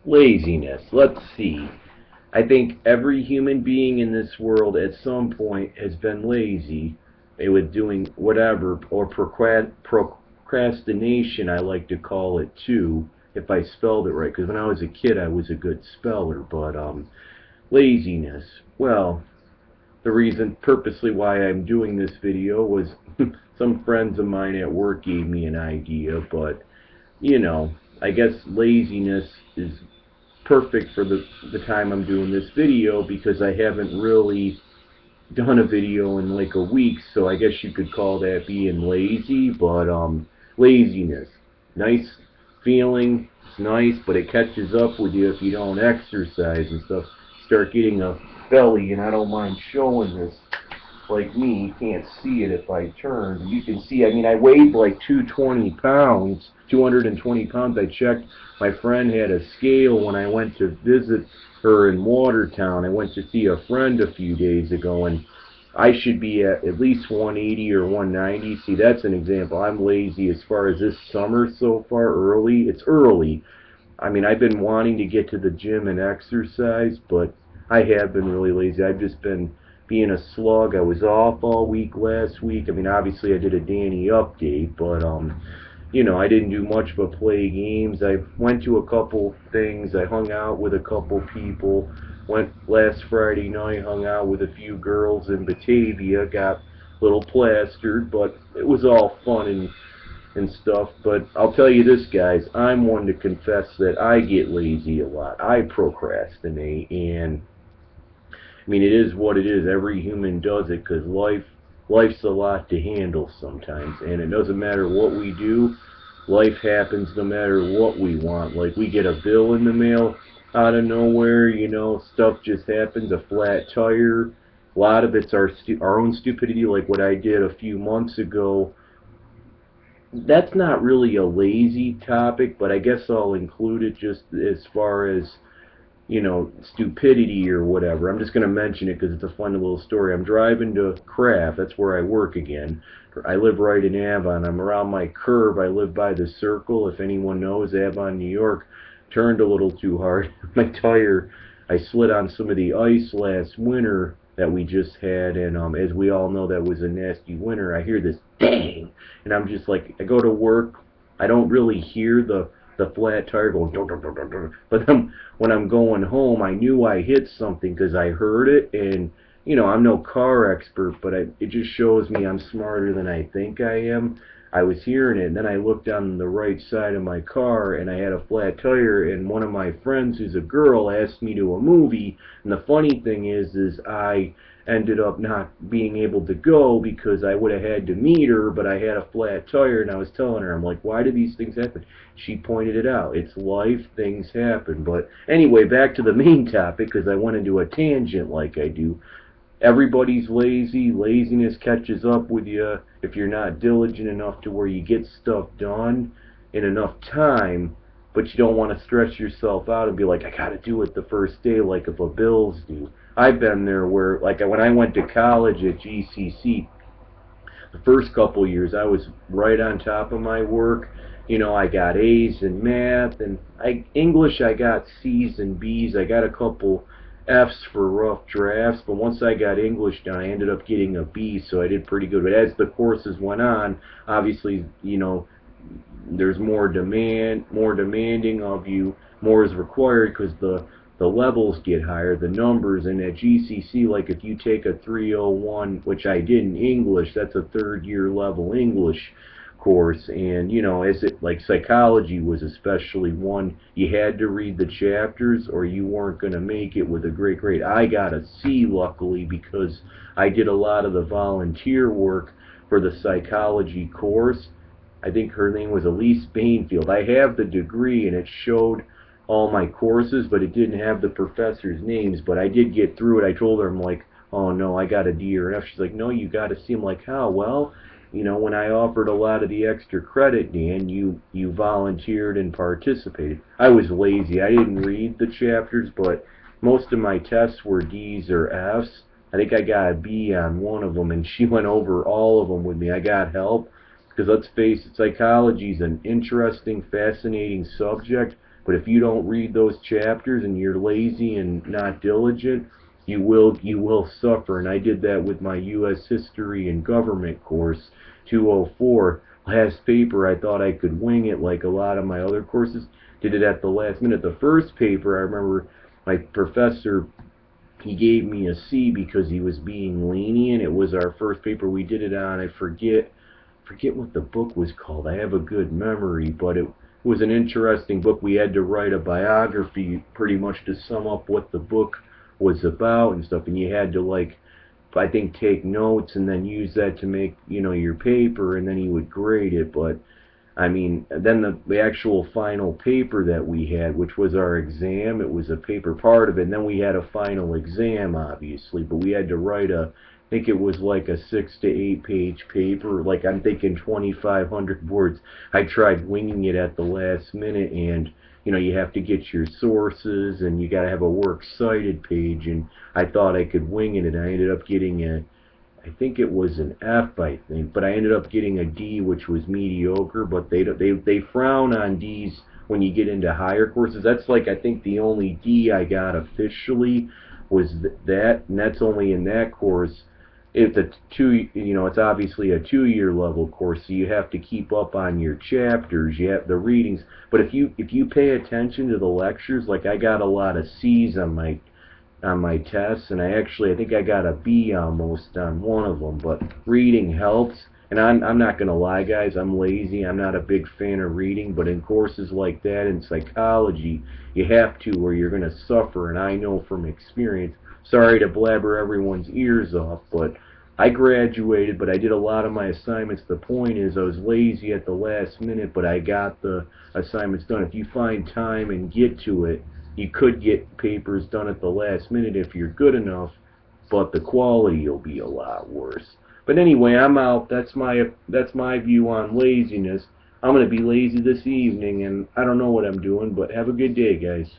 Laziness. Let's see. I think every human being in this world at some point has been lazy with doing whatever, or procrastination, I like to call it too, if I spelled it right. Because when I was a kid, I was a good speller. But laziness. Well, the reason purposely why I'm doing this video was some friends of mine at work gave me an idea, but you know, I guess laziness is perfect for the time I'm doing this video because I haven't really done a video in like a week, so I guess you could call that being lazy. But laziness, nice feeling, it's nice, but it catches up with you if you don't exercise and stuff. Start getting a belly, and I don't mind showing this. Like me, you can't see it if I turn. You can see, I mean, I weighed like 220 pounds, 220 pounds. I checked. My friend had a scale when I went to visit her in Watertown. I went to see a friend a few days ago, and I should be at least 180 or 190. See, that's an example. I'm lazy as far as this summer so far. Early. It's early. I mean, I've been wanting to get to the gym and exercise, but I have been really lazy. I've just been being a slug. I was off all week last week. I mean, obviously I did a Danny update, but you know, I didn't do much but play games. I went to a couple things. I hung out with a couple people. Went last Friday night, hung out with a few girls in Batavia. Got a little plastered, but it was all fun and stuff. But I'll tell you this, guys, I'm one to confess that I get lazy a lot. I procrastinate, and I mean, it is what it is. Every human does it because life's a lot to handle sometimes, and it doesn't matter what we do. Life happens no matter what we want. Like, we get a bill in the mail out of nowhere, you know, stuff just happens, a flat tire. A lot of it's our own stupidity, like what I did a few months ago. That's not really a lazy topic, but I guess I'll include it just as far as, you know, stupidity or whatever. I'm just going to mention it because it's a fun little story. I'm driving to Craft. That's where I work again. I live right in Avon. I'm around my curve. I live by the Circle. If anyone knows, Avon, New York. Turned a little too hard. My tire, I slid on some of the ice last winter that we just had, and as we all know, that was a nasty winter. I hear this bang, and I'm just like, I go to work. I don't really hear the flat tire going, dun, dun, dun, dun, dun. But then when I'm going home, I knew I hit something because I heard it, and you know, I'm no car expert, but it just shows me I'm smarter than I think I am. I was hearing it, and then I looked on the right side of my car, and I had a flat tire, and one of my friends, who's a girl, asked me to a movie, and the funny thing is I ended up not being able to go because I would have had to meet her, but I had a flat tire, and I was telling her, I'm like, why do these things happen? She pointed it out. It's life, things happen. But anyway, back to the main topic, because I went into a tangent like I do. Everybody's lazy. Laziness catches up with you if you're not diligent enough to where you get stuff done in enough time, but you don't want to stress yourself out and be like, I gotta do it the first day like if a bills do. I've been there where, like when I went to college at GCC, the first couple years I was right on top of my work. You know, I got A's in math, and English I got C's and B's. I got a couple F's for rough drafts, but once I got English done, I ended up getting a B, so I did pretty good. But as the courses went on, obviously, you know, there's more demanding of you, more is required because the levels get higher, the numbers, and at GCC, like if you take a 301, which I did in English, that's a third year level English course, and you know, as it like psychology was especially one, you had to read the chapters or you weren't going to make it with a great grade. I got a C, luckily, because I did a lot of the volunteer work for the psychology course. I think her name was Elise Bainfield. I have the degree, and it showed all my courses, but it didn't have the professors' names. But I did get through it. I told her, I'm like, oh no, I got a D or an F. She's like, no, you got to C. I'm like, how? Well, you know, when I offered a lot of the extra credit, Dan, you volunteered and participated. I was lazy. I didn't read the chapters, but most of my tests were D's or F's. I think I got a B on one of them, and she went over all of them with me. I got help, because let's face it, psychology is an interesting, fascinating subject, But if you don't read those chapters and you're lazy and not diligent, you will suffer. And I did that with my U.S. History and Government course, 204. Last paper, I thought I could wing it like a lot of my other courses. Did it at the last minute. The first paper, I remember my professor, he gave me a C because he was being lenient. It was our first paper we did it on. I forget what the book was called. I have a good memory, but it was an interesting book. We had to write a biography pretty much to sum up what the book was about and stuff, and you had to, like, I think, take notes and then use that to make, your paper, and then he would grade it. But I mean, then the actual final paper that we had, which was our exam, it was a paper part of it, and then we had a final exam, obviously, but we had to write I think it was like a 6 to 8 page paper, like I'm thinking 2,500 words. I tried winging it at the last minute, and you have to get your sources, and you got to have a works cited page, and I thought I could wing it, and I ended up getting I think it was an F, I think, but I ended up getting a D, which was mediocre. But they frown on D's when you get into higher courses. That's, like, I think the only D I got officially was that, and that's only in that course. It's obviously a 2-year level course, so you have to keep up on your chapters, you have the readings. But if you pay attention to the lectures, like, I got a lot of C's on my tests, and I think I got a B almost on one of them. But reading helps, and I'm not gonna lie, guys, I'm lazy. I'm not a big fan of reading, but in courses like that in psychology, you have to, or you're gonna suffer. And I know from experience. Sorry to blabber everyone's ears off, but I graduated, but I did a lot of my assignments. The point is, I was lazy at the last minute, but I got the assignments done. If you find time and get to it, you could get papers done at the last minute if you're good enough, but the quality will be a lot worse. But anyway, I'm out. That's my view on laziness. I'm going to be lazy this evening, and I don't know what I'm doing, but have a good day, guys.